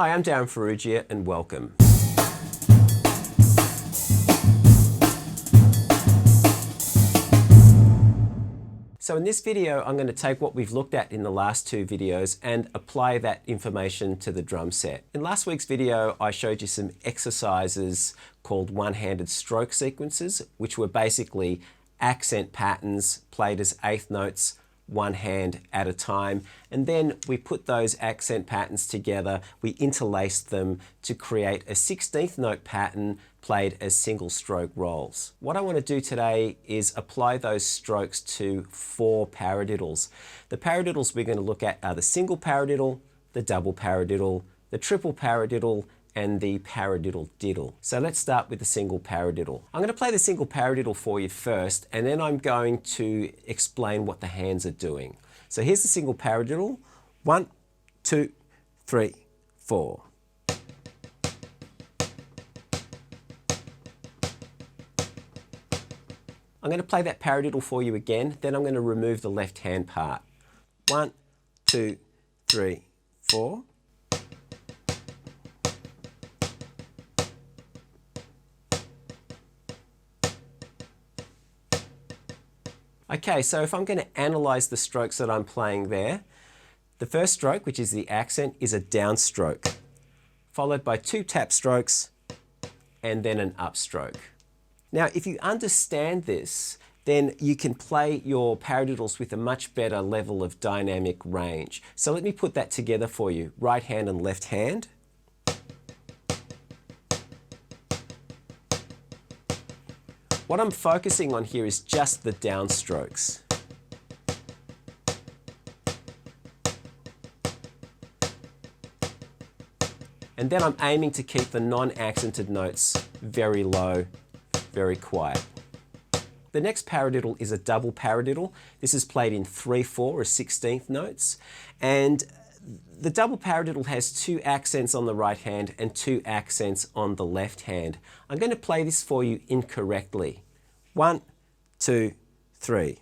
Hi, I'm Darryn Farrugia and welcome. So in this video, I'm going to take what we've looked at in the last two videos and apply that information to the drum set. In last week's video, I showed you some exercises called one-handed stroke sequences, which were basically accent patterns played as eighth notes, one hand at a time, and then we put those accent patterns together, we interlaced them to create a 16th note pattern played as single stroke rolls. What I want to do today is apply those strokes to 4 paradiddles. The paradiddles we're going to look at are the single paradiddle, the double paradiddle, the triple paradiddle, and the paradiddle diddle. So let's start with the single paradiddle. I'm going to play the single paradiddle for you first, and then I'm going to explain what the hands are doing. So here's the single paradiddle. 1, 2, 3, 4. I'm going to play that paradiddle for you again, then I'm going to remove the left hand part. 1, 2, 3, 4. Okay, so if I'm going to analyze the strokes that I'm playing there, the first stroke, which is the accent, is a downstroke, followed by 2 tap strokes and then an upstroke. Now, if you understand this, then you can play your paradiddles with a much better level of dynamic range. So let me put that together for you. Right hand and left hand. What I'm focusing on here is just the downstrokes. And then I'm aiming to keep the non-accented notes very low, very quiet. The next paradiddle is a double paradiddle. This is played in 3/4 or 16th notes. And the double paradiddle has 2 accents on the right hand and 2 accents on the left hand. I'm going to play this for you incorrectly. 1, 2, 3.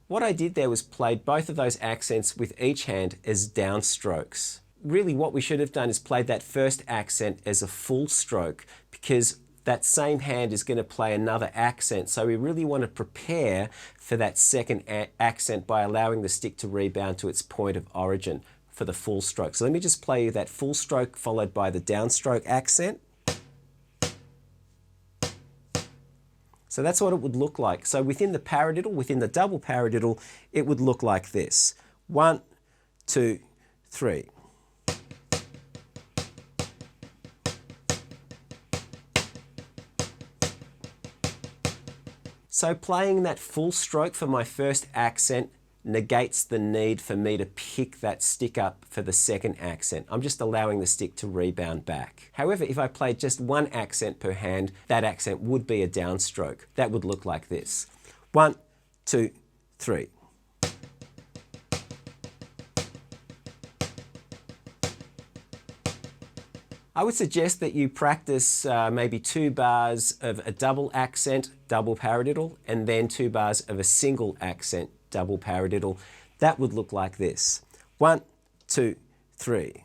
What I did there was played both of those accents with each hand as downstrokes. Really what we should have done is played that first accent as a full stroke, because that same hand is going to play another accent. So we really want to prepare for that second accent by allowing the stick to rebound to its point of origin for the full stroke. So let me just play you that full stroke followed by the downstroke accent. So that's what it would look like. So within the paradiddle, within the double paradiddle, it would look like this. 1, 2, 3. So playing that full stroke for my first accent negates the need for me to pick that stick up for the second accent. I'm just allowing the stick to rebound back. However, if I played just one accent per hand, that accent would be a downstroke. That would look like this. 1, 2, 3. I would suggest that you practice maybe 2 bars of a double accent, double paradiddle, and then 2 bars of a single accent, double paradiddle. That would look like this. 1, 2, 3.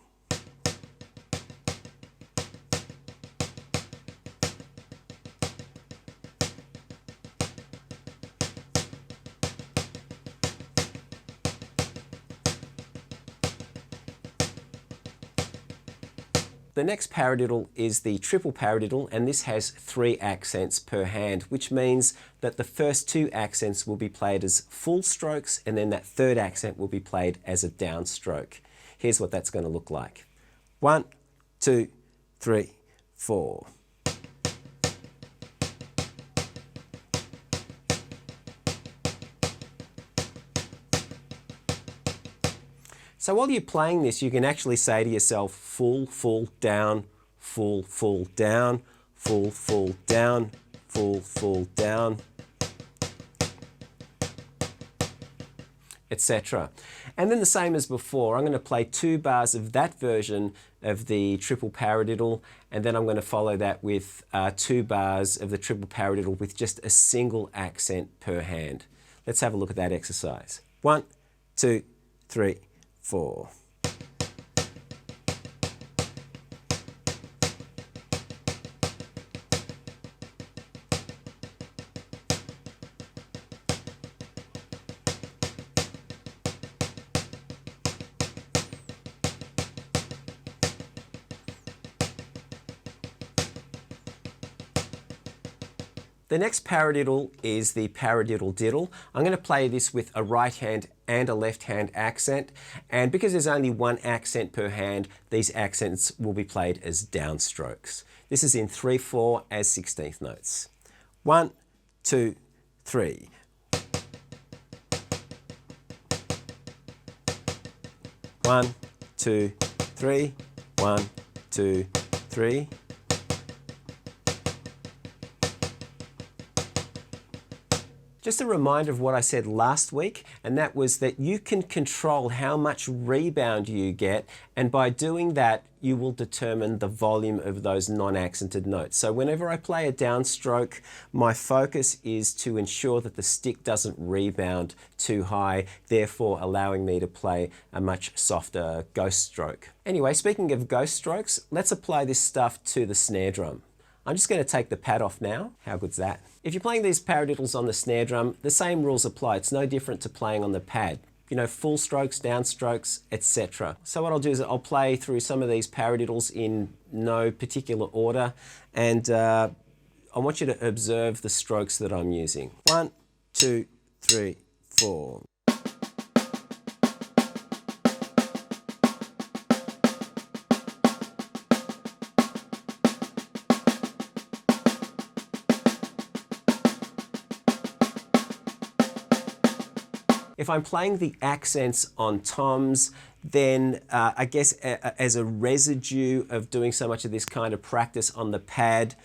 The next paradiddle is the triple paradiddle, and this has 3 accents per hand, which means that the first 2 accents will be played as full strokes, and then that third accent will be played as a downstroke. Here's what that's going to look like. 1, 2, 3, 4. So while you're playing this, you can actually say to yourself, full, full, down, full, full, down, full, full, down, full, full, down, etc. And then the same as before, I'm going to play 2 bars of that version of the triple paradiddle, and then I'm going to follow that with 2 bars of the triple paradiddle with just a single accent per hand. Let's have a look at that exercise. 1, 2, 3, 4. The next paradiddle is the paradiddle diddle. I'm going to play this with a right hand and a left hand accent, and because there's only one accent per hand, these accents will be played as downstrokes. This is in 3/4 as 16th notes. 1, 2, 3. One, two, three. 1, 2, 3. Just a reminder of what I said last week, and that was that you can control how much rebound you get, and by doing that, you will determine the volume of those non-accented notes. So whenever I play a downstroke, my focus is to ensure that the stick doesn't rebound too high, therefore allowing me to play a much softer ghost stroke. Anyway, speaking of ghost strokes, let's apply this stuff to the snare drum. I'm just going to take the pad off now. How good's that? If you're playing these paradiddles on the snare drum, the same rules apply. It's no different to playing on the pad. You know, full strokes, downstrokes, etc. So what I'll do is I'll play through some of these paradiddles in no particular order, and I want you to observe the strokes that I'm using. 1, 2, 3, 4. If I'm playing the accents on toms, then I guess as a residue of doing so much of this kind of practice on the pad,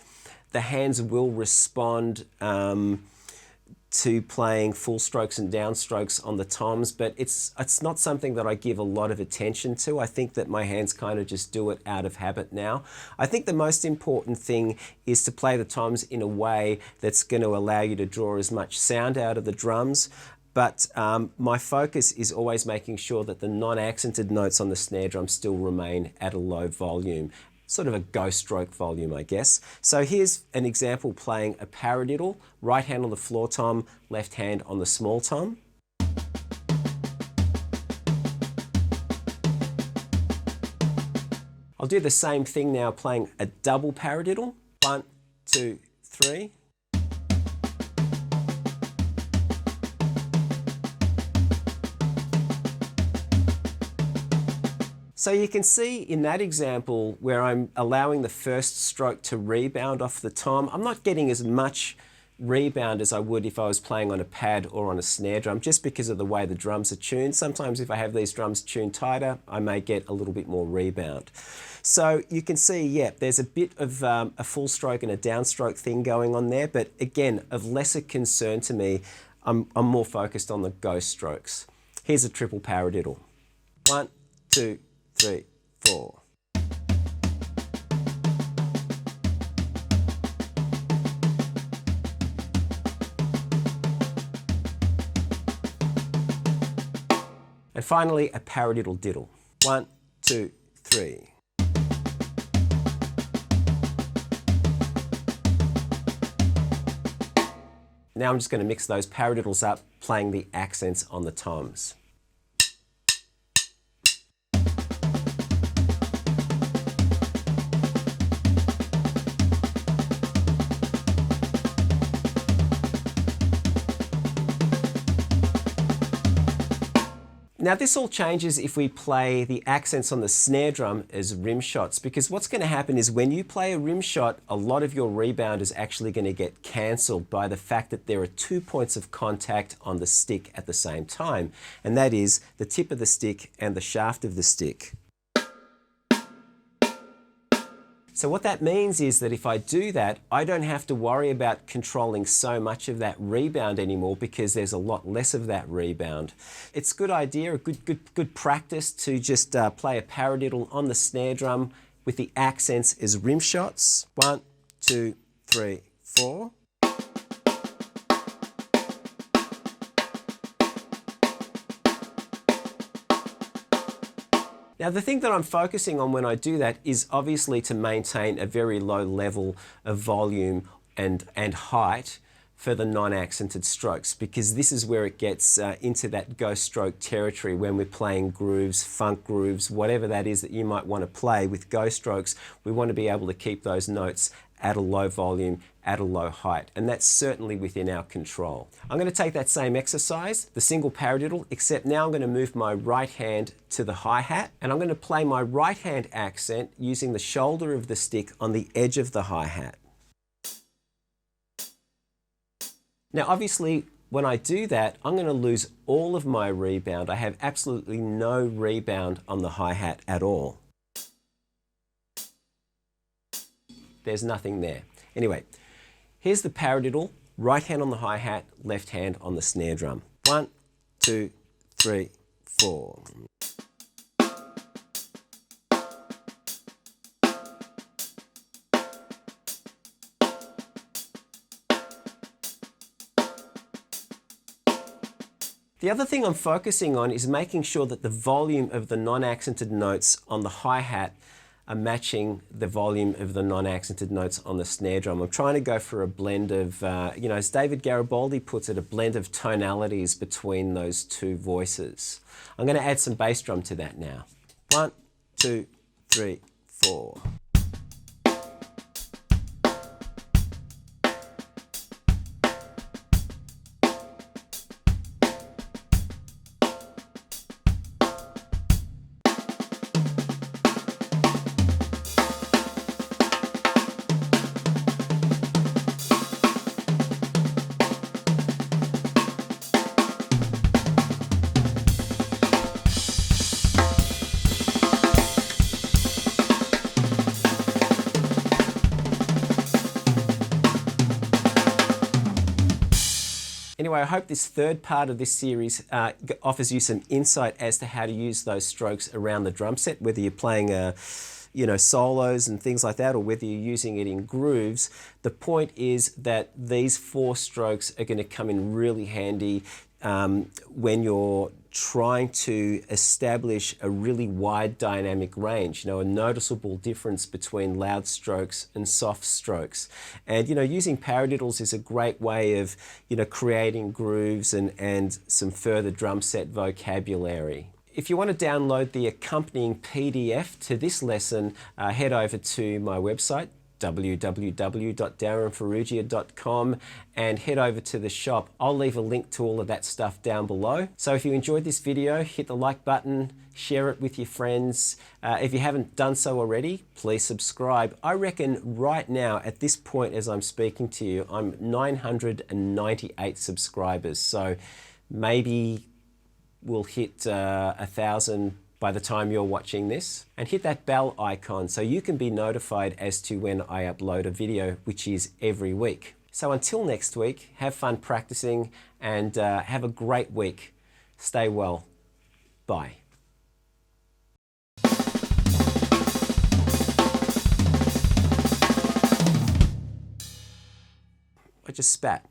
the hands will respond to playing full strokes and downstrokes on the toms, but it's not something that I give a lot of attention to. I think that my hands kind of just do it out of habit now. I think the most important thing is to play the toms in a way that's going to allow you to draw as much sound out of the drums. But my focus is always making sure that the non-accented notes on the snare drum still remain at a low volume, sort of a ghost stroke volume, I guess. So here's an example playing a paradiddle, right hand on the floor tom, left hand on the small tom. I'll do the same thing now playing a double paradiddle. 1, 2, 3. So you can see in that example where I'm allowing the first stroke to rebound off the tom, I'm not getting as much rebound as I would if I was playing on a pad or on a snare drum, just because of the way the drums are tuned. Sometimes if I have these drums tuned tighter, I may get a little bit more rebound. So you can see, yeah, there's a bit of a full stroke and a downstroke thing going on there, but again, of lesser concern to me. I'm more focused on the ghost strokes. Here's a triple paradiddle. 1, 2, 3, 4. And finally, a paradiddle diddle. 1, 2, 3. Now I'm just going to mix those paradiddles up, playing the accents on the toms. Now this all changes if we play the accents on the snare drum as rimshots, because what's going to happen is when you play a rimshot, a lot of your rebound is actually going to get cancelled by the fact that there are 2 points of contact on the stick at the same time, and that is the tip of the stick and the shaft of the stick. So what that means is that if I do that, I don't have to worry about controlling so much of that rebound anymore, because there's a lot less of that rebound. It's a good idea, a good practice to just play a paradiddle on the snare drum with the accents as rimshots. 1, 2, 3, 4. Now the thing that I'm focusing on when I do that is obviously to maintain a very low level of volume and height for the non-accented strokes, because this is where it gets into that ghost stroke territory when we're playing grooves, funk grooves, whatever that is that you might want to play with ghost strokes. We want to be able to keep those notes at a low volume, at a low height, and that's certainly within our control. I'm going to take that same exercise, the single paradiddle, except now I'm going to move my right hand to the hi-hat, and I'm going to play my right hand accent using the shoulder of the stick on the edge of the hi-hat. Now obviously when I do that, I'm going to lose all of my rebound. I have absolutely no rebound on the hi-hat at all. There's nothing there. Anyway, here's the paradiddle, right hand on the hi-hat, left hand on the snare drum. 1, 2, 3, 4. The other thing I'm focusing on is making sure that the volume of the non-accented notes on the hi-hat are matching the volume of the non-accented notes on the snare drum. I'm trying to go for a blend of, as David Garibaldi puts it, a blend of tonalities between those two voices. I'm going to add some bass drum to that now. 1, 2, 3, 4. Anyway, I hope this third part of this series offers you some insight as to how to use those strokes around the drum set, whether you're playing solos and things like that, or whether you're using it in grooves. The point is that these 4 strokes are going to come in really handy when you're trying to establish a really wide dynamic range, a noticeable difference between loud strokes and soft strokes. And using paradiddles is a great way of creating grooves and some further drum set vocabulary. If you want to download the accompanying PDF to this lesson, head over to my website, www.darrynfarrugia.com, and head over to the shop. I'll leave a link to all of that stuff down below. So if you enjoyed this video, hit the like button, share it with your friends. If you haven't done so already, please subscribe. I reckon right now, at this point as I'm speaking to you, I'm 998 subscribers. So maybe we'll hit 1,000 by the time you're watching this, and hit that bell icon so you can be notified as to when I upload a video, which is every week. So until next week, have fun practicing and have a great week. Stay well. Bye. I just spat.